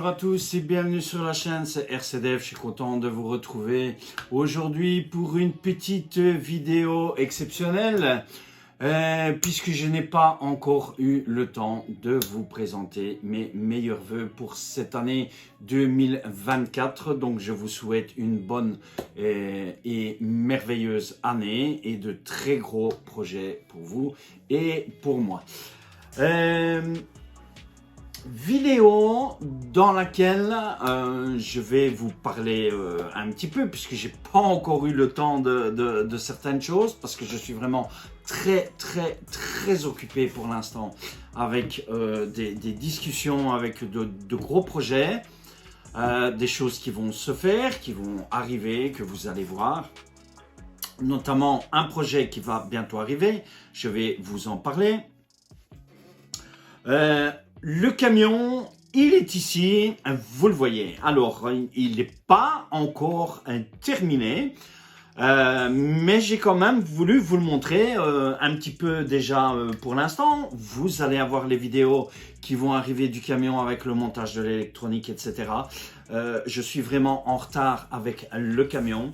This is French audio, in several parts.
à tous et bienvenue sur la chaîne, c'est RCDF, je suis content de vous retrouver aujourd'hui pour une petite vidéo exceptionnelle puisque je n'ai pas encore eu le temps de vous présenter mes meilleurs vœux pour cette année 2024. Donc je vous souhaite une bonne et merveilleuse année et de très gros projets pour vous et pour moi. Vidéo dans laquelle je vais vous parler un petit peu puisque j'ai pas encore eu le temps de certaines choses parce que je suis vraiment très occupé pour l'instant avec des discussions avec de gros projets, des choses qui vont se faire, qui vont arriver, que vous allez voir, notamment un projet qui va bientôt arriver, je vais vous en parler. Le camion, il est ici, vous le voyez. Alors, il n'est pas encore terminé, mais j'ai quand même voulu vous le montrer un petit peu déjà pour l'instant. Vous allez avoir les vidéos qui vont arriver du camion avec le montage de l'électronique, etc. Je suis vraiment en retard avec le camion.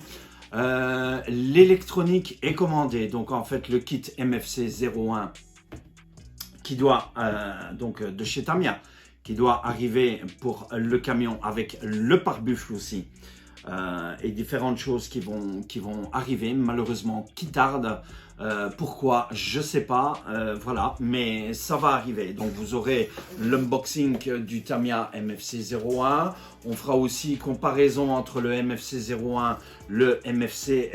L'électronique est commandée, donc en fait le kit MFC 01 qui doit, donc de chez Tamiya, qui doit arriver pour le camion avec le pare-buffle aussi, et différentes choses qui vont arriver, malheureusement qui tardent. Pourquoi, je sais pas, voilà, mais ça va arriver. Donc vous aurez l'unboxing du Tamiya MFC 01. On fera aussi comparaison entre le MFC 01, le MFC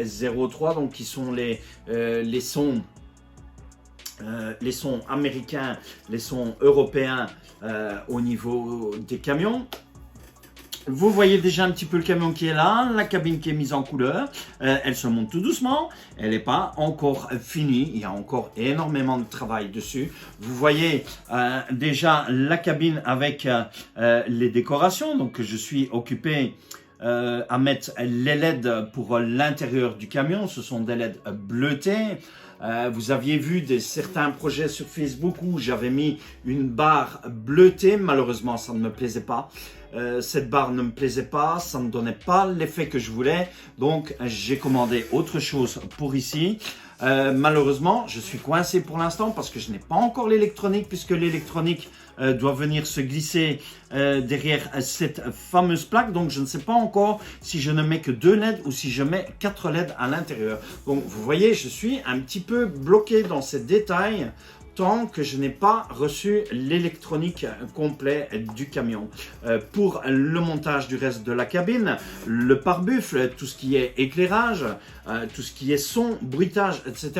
03, donc qui sont les sons. Les sons américains, les sons européens au niveau des camions. Vous voyez déjà un petit peu le camion qui est là, la cabine qui est mise en couleur. Elle se monte tout doucement, elle n'est pas encore finie, il y a encore énormément de travail dessus. Vous voyez déjà la cabine avec les décorations, donc je suis occupé à mettre les LED pour l'intérieur du camion. Ce sont des LED bleutés. Vous aviez vu certains projets sur Facebook où j'avais mis une barre bleutée. Malheureusement, ça ne me plaisait pas. Cette barre ne me plaisait pas, ça ne donnait pas l'effet que je voulais. Donc, j'ai commandé autre chose pour ici. Malheureusement, je suis coincé pour l'instant parce que je n'ai pas encore l'électronique puisque l'électronique doit venir se glisser derrière cette fameuse plaque. Donc, je ne sais pas encore si je ne mets que 2 LED ou si je mets 4 LED à l'intérieur. Donc, vous voyez, je suis un petit peu bloqué dans ces détails tant que je n'ai pas reçu l'électronique complet du camion. Pour le montage du reste de la cabine, le pare-buffle, tout ce qui est éclairage, tout ce qui est son, bruitage, etc.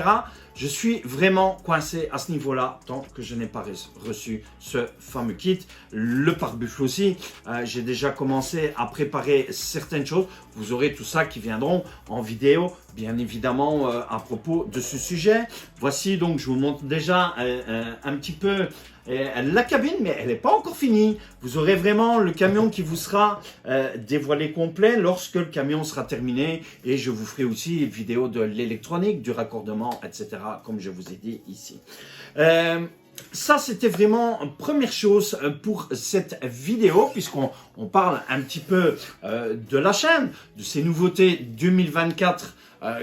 Je suis vraiment coincé à ce niveau-là tant que je n'ai pas reçu ce fameux kit. Le pare-buffle aussi, j'ai déjà commencé à préparer certaines choses. Vous aurez tout ça qui viendront en vidéo, bien évidemment, à propos de ce sujet. Voici donc, je vous montre déjà un petit peu la cabine, mais elle n'est pas encore finie. Vous aurez vraiment le camion qui vous sera dévoilé complet lorsque le camion sera terminé. Et je vous ferai aussi une vidéo de l'électronique, du raccordement, etc. comme je vous ai dit ici. Ça, c'était vraiment une première chose pour cette vidéo, puisqu'on parle un petit peu de la chaîne, de ces nouveautés 2024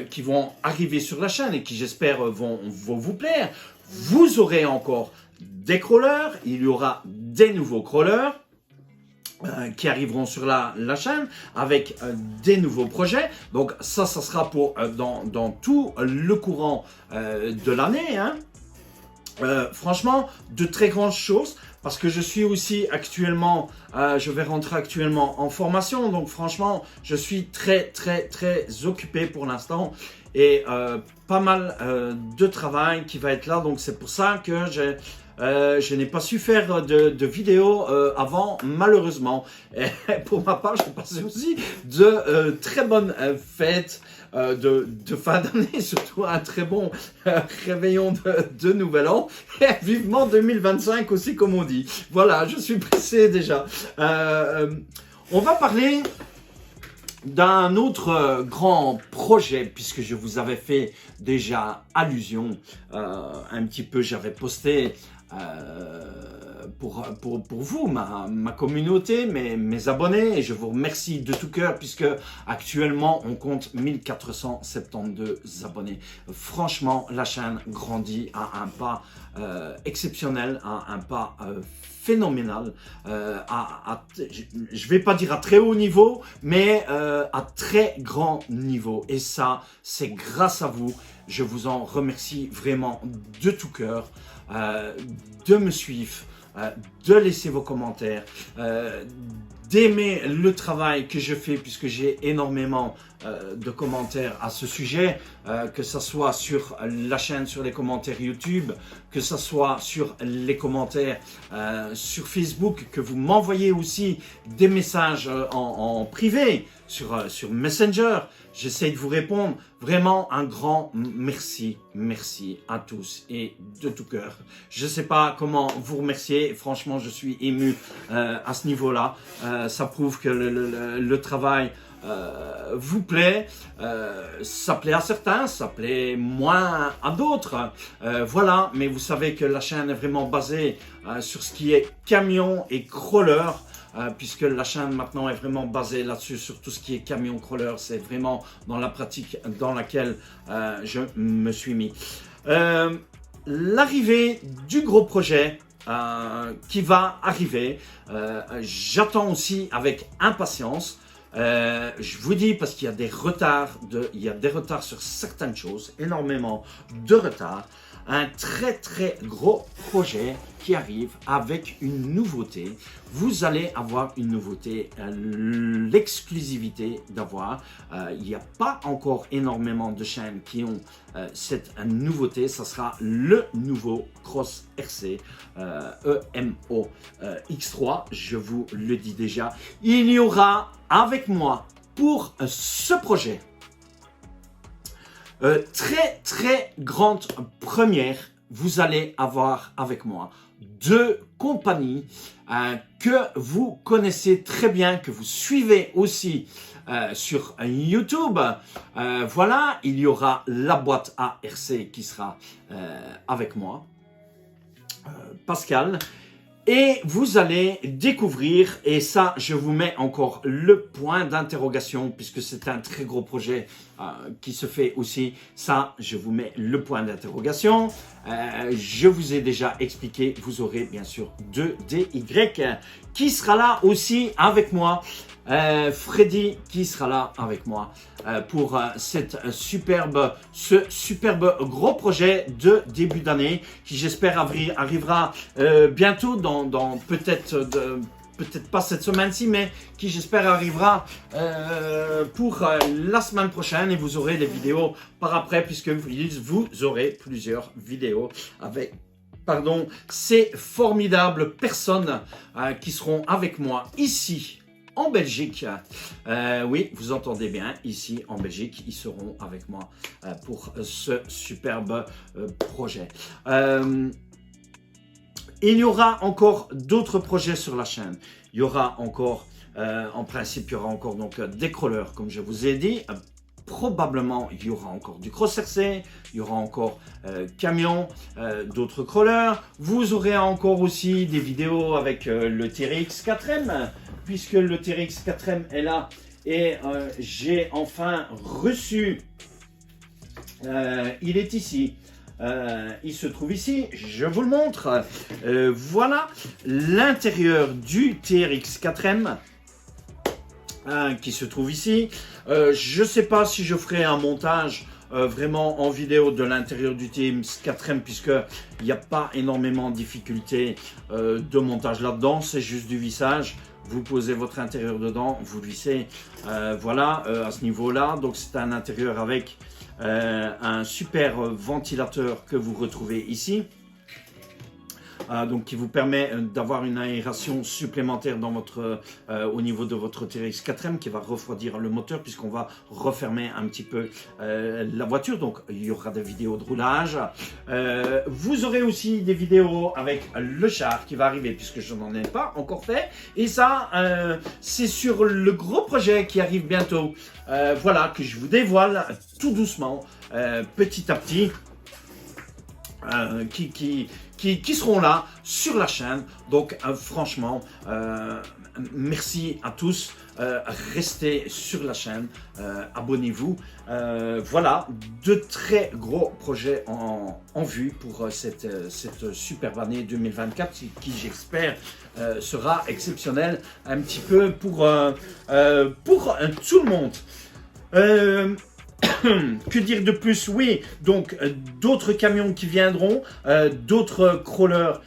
qui vont arriver sur la chaîne et qui, j'espère, vont vous plaire. Vous aurez encore des crawlers, il y aura des nouveaux crawlers qui arriveront sur la chaîne avec des nouveaux projets. Donc ça sera pour dans tout le courant de l'année, hein. Franchement, de très grandes choses parce que je suis aussi actuellement, je vais rentrer actuellement en formation. Donc franchement, je suis très occupé pour l'instant et pas mal de travail qui va être là. Donc c'est pour ça que je n'ai pas su faire de vidéos avant, malheureusement. Et pour ma part, je passais aussi de très bonnes fêtes de fin d'année, surtout un très bon réveillon de Nouvel An. Et vivement 2025 aussi, comme on dit. Voilà, je suis pressé déjà. On va parler d'un autre grand projet, puisque je vous avais fait déjà allusion un petit peu, j'avais posté pour vous, ma communauté, mes abonnés, et je vous remercie de tout cœur puisque actuellement on compte 1472 abonnés. Franchement, la chaîne grandit à un pas exceptionnel, à un pas phénoménal, je vais pas dire à très haut niveau, mais à très grand niveau. Et ça, c'est grâce à vous. Je vous en remercie vraiment de tout cœur, de me suivre, de laisser vos commentaires, d'aimer le travail que je fais puisque j'ai énormément de commentaires à ce sujet, que ce soit sur la chaîne, sur les commentaires YouTube, que ce soit sur les commentaires sur Facebook, que vous m'envoyez aussi des messages en privé sur Messenger. J'essaie de vous répondre. Vraiment un grand merci. Merci à tous et de tout cœur. Je ne sais pas comment vous remercier. Franchement, je suis ému à ce niveau-là. Ça prouve que le travail vous plaît. Ça plaît à certains, ça plaît moins à d'autres. Voilà, mais vous savez que la chaîne est vraiment basée sur ce qui est camion et crawler. Puisque la chaîne maintenant est vraiment basée là-dessus, sur tout ce qui est camion crawler. C'est vraiment dans la pratique dans laquelle je me suis mis. L'arrivée du gros projet qui va arriver, j'attends aussi avec impatience. Je vous dis parce qu'il y a des retards, sur certaines choses, énormément de retards. Un très gros projet qui arrive avec une nouveauté. Vous allez avoir une nouveauté, l'exclusivité d'avoir. Il n'y a pas encore énormément de chaînes qui ont cette nouveauté. Ça sera le nouveau Cross RC EMO X3. Je vous le dis déjà. Il y aura avec moi pour ce projet très grande première. Vous allez avoir avec moi deux compagnies que vous connaissez très bien, que vous suivez aussi sur YouTube. Voilà, il y aura la boîte ARC qui sera avec moi, Pascal. Et vous allez découvrir, et ça, je vous mets encore le point d'interrogation, puisque c'est un très gros projet qui se fait aussi. Ça, je vous mets le point d'interrogation. Je vous ai déjà expliqué, vous aurez bien sûr 2DY qui sera là aussi avec moi. Freddy qui sera là avec moi pour ce superbe gros projet de début d'année qui j'espère arrivera bientôt dans peut-être pas cette semaine-ci, mais qui j'espère arrivera pour la semaine prochaine, et vous aurez les vidéos par après puisque vous aurez plusieurs vidéos avec ces formidables personnes qui seront avec moi ici en Belgique. Oui, vous entendez bien, ici en Belgique, ils seront avec moi pour ce superbe projet. Il y aura encore d'autres projets sur la chaîne. Il y aura encore, en principe, il y aura encore donc des crawlers, comme je vous ai dit. Probablement, il y aura encore du Cross RC, il y aura encore camion, d'autres crawlers. Vous aurez encore aussi des vidéos avec le TRX 4M, puisque le TRX 4M est là. Et j'ai enfin reçu, il est ici. Il se trouve ici, je vous le montre. Voilà l'intérieur du TRX 4M qui se trouve ici. Je ne sais pas si je ferai un montage vraiment en vidéo de l'intérieur du TRX 4M, puisqu'il n'y a pas énormément de difficultés de montage là-dedans. C'est juste du vissage. Vous posez votre intérieur dedans, vous le vissez. Voilà, à ce niveau-là. Donc c'est un intérieur avec un super ventilateur que vous retrouvez ici, donc qui vous permet d'avoir une aération supplémentaire dans votre, au niveau de votre TRX 4M, qui va refroidir le moteur puisqu'on va refermer un petit peu la voiture. Donc il y aura des vidéos de roulage. Vous aurez aussi des vidéos avec le char qui va arriver puisque je n'en ai pas encore fait. Et ça, c'est sur le gros projet qui arrive bientôt. Voilà, que je vous dévoile tout doucement, petit à petit. qui seront là sur la chaîne. Donc franchement, merci à tous. Restez sur la chaîne, abonnez-vous. Voilà, de très gros projets en vue pour cette superbe année 2024 qui j'espère sera exceptionnelle un petit peu pour tout le monde. Que dire de plus? Oui, donc d'autres camions qui viendront, d'autres crawlers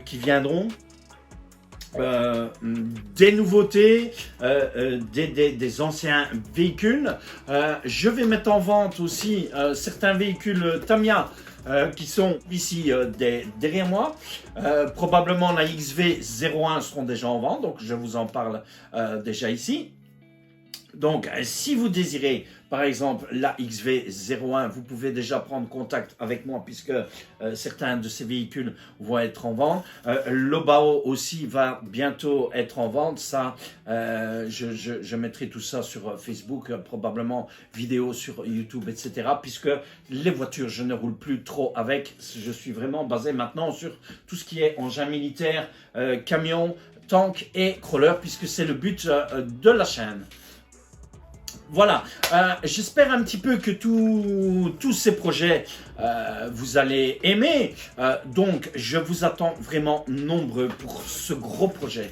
qui viendront. Des nouveautés, des anciens véhicules. Je vais mettre en vente aussi certains véhicules Tamiya qui sont ici derrière moi. Probablement la XV01 seront déjà en vente, donc je vous en parle déjà ici. Donc, si vous désirez, par exemple, la XV01, vous pouvez déjà prendre contact avec moi puisque certains de ces véhicules vont être en vente. L'Obao aussi va bientôt être en vente. Ça, je mettrai tout ça sur Facebook, probablement vidéo sur YouTube, etc. Puisque les voitures, je ne roule plus trop avec. Je suis vraiment basé maintenant sur tout ce qui est engin militaire, camion, tank et crawler, puisque c'est le but de la chaîne. Voilà, j'espère un petit peu que tous ces projets vous allez aimer. Donc, je vous attends vraiment nombreux pour ce gros projet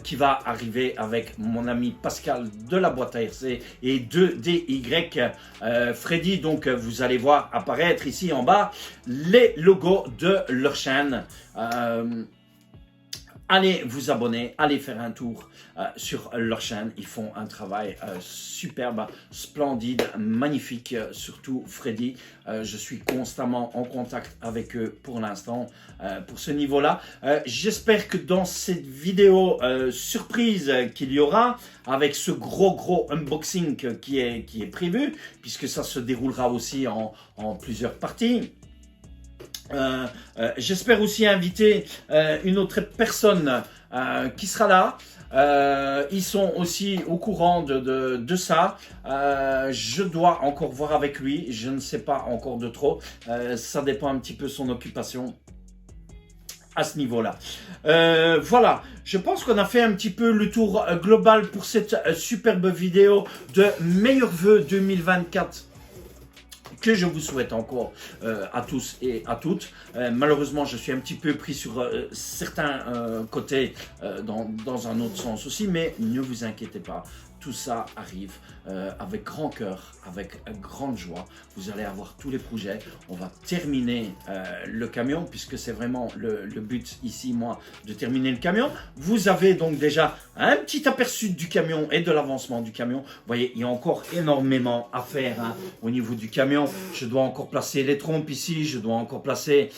qui va arriver avec mon ami Pascal de la boîte à RC et de DY Freddy. Donc, vous allez voir apparaître ici en bas les logos de leur chaîne. Allez vous abonner, allez faire un tour sur leur chaîne. Ils font un travail superbe, splendide, magnifique, surtout Freddy. Je suis constamment en contact avec eux pour l'instant, pour ce niveau-là. J'espère que dans cette vidéo surprise qu'il y aura, avec ce gros unboxing qui est prévu, puisque ça se déroulera aussi en plusieurs parties. J'espère aussi inviter une autre personne qui sera là. Ils sont aussi au courant de ça. Je dois encore voir avec lui. Je ne sais pas encore de trop. Ça dépend un petit peu de son occupation à ce niveau-là. Voilà, je pense qu'on a fait un petit peu le tour global pour cette superbe vidéo de meilleurs vœux 2024. Que je vous souhaite encore à tous et à toutes. Malheureusement, je suis un petit peu pris sur certains côtés dans un autre sens aussi, mais ne vous inquiétez pas. Tout ça arrive avec grand cœur, avec grande joie. Vous allez avoir tous les projets. On va terminer le camion, puisque c'est vraiment le but ici, moi, de terminer le camion. Vous avez donc déjà un petit aperçu du camion et de l'avancement du camion. Vous voyez, il y a encore énormément à faire au niveau du camion. Je dois encore placer les trompes ici. Je dois encore placer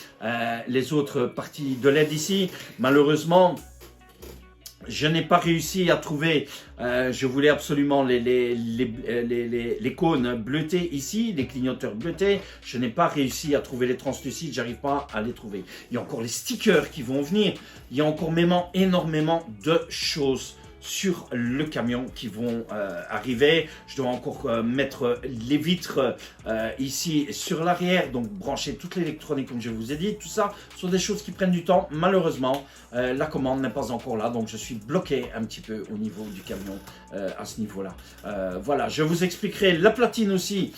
les autres parties de LED ici. Malheureusement, je n'ai pas réussi à trouver, je voulais absolument les cônes bleutés ici, les clignoteurs bleutés. Je n'ai pas réussi à trouver les translucides, j'arrive pas à les trouver. Il y a encore les stickers qui vont venir. Il y a encore énormément de choses sur le camion qui vont arriver. Je dois encore mettre les vitres ici sur l'arrière, donc brancher toute l'électronique comme je vous ai dit. Tout ça sont des choses qui prennent du temps. Malheureusement, la commande n'est pas encore là, donc je suis bloqué un petit peu au niveau du camion à ce niveau-là. Voilà, je vous expliquerai la platine aussi,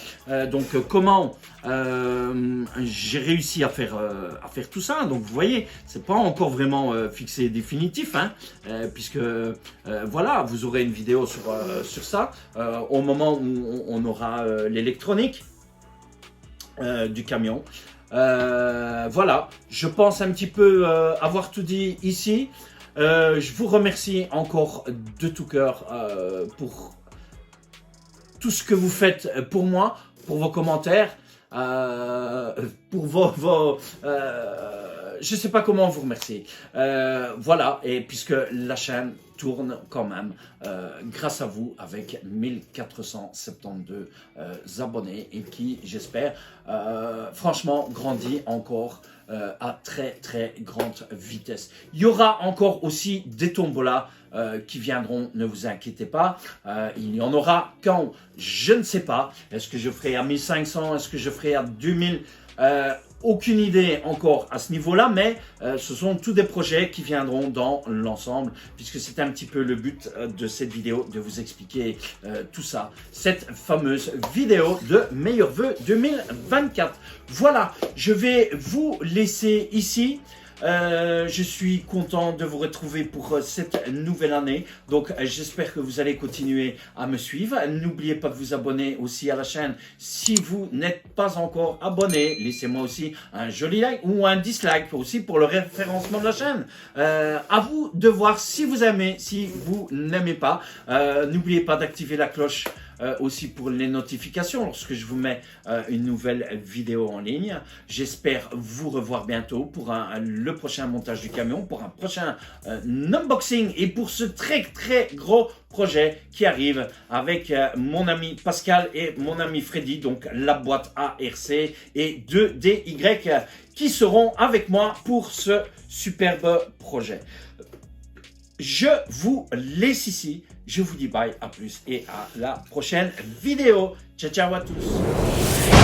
donc comment j'ai réussi à faire tout ça. Donc vous voyez, c'est pas encore vraiment fixé définitif, hein, puisque voilà, vous aurez une vidéo sur ça au moment où on aura l'électronique du camion. Voilà, je pense un petit peu avoir tout dit ici. Je vous remercie encore de tout cœur pour tout ce que vous faites pour moi, pour vos commentaires, pour je ne sais pas comment vous remercier. Voilà, et puisque la chaîne tourne quand même grâce à vous avec 1472 abonnés et qui, j'espère, franchement, grandit encore à très grande vitesse. Il y aura encore aussi des tombolas qui viendront, ne vous inquiétez pas. Il y en aura quand, je ne sais pas. Est-ce que je ferai à 1500? Est-ce que je ferai à 2000? aucune idée encore à ce niveau-là, mais ce sont tous des projets qui viendront dans l'ensemble, puisque c'est un petit peu le but de cette vidéo, de vous expliquer tout ça, cette fameuse vidéo de meilleurs vœux 2024. Voilà, je vais vous laisser ici. Je suis content de vous retrouver pour cette nouvelle année. Donc, j'espère que vous allez continuer à me suivre. N'oubliez pas de vous abonner aussi à la chaîne. Si vous n'êtes pas encore abonné, laissez-moi aussi un joli like ou un dislike aussi pour le référencement de la chaîne. À vous de voir si vous aimez, si vous n'aimez pas. N'oubliez pas d'activer la cloche aussi pour les notifications lorsque je vous mets une nouvelle vidéo en ligne. J'espère vous revoir bientôt pour le prochain montage du camion, pour un prochain unboxing et pour ce très gros projet qui arrive avec mon ami Pascal et mon ami Freddy, donc la boîte ARC et 2DY qui seront avec moi pour ce superbe projet. Je vous laisse ici. Je vous dis bye, à plus et à la prochaine vidéo. Ciao, ciao à tous.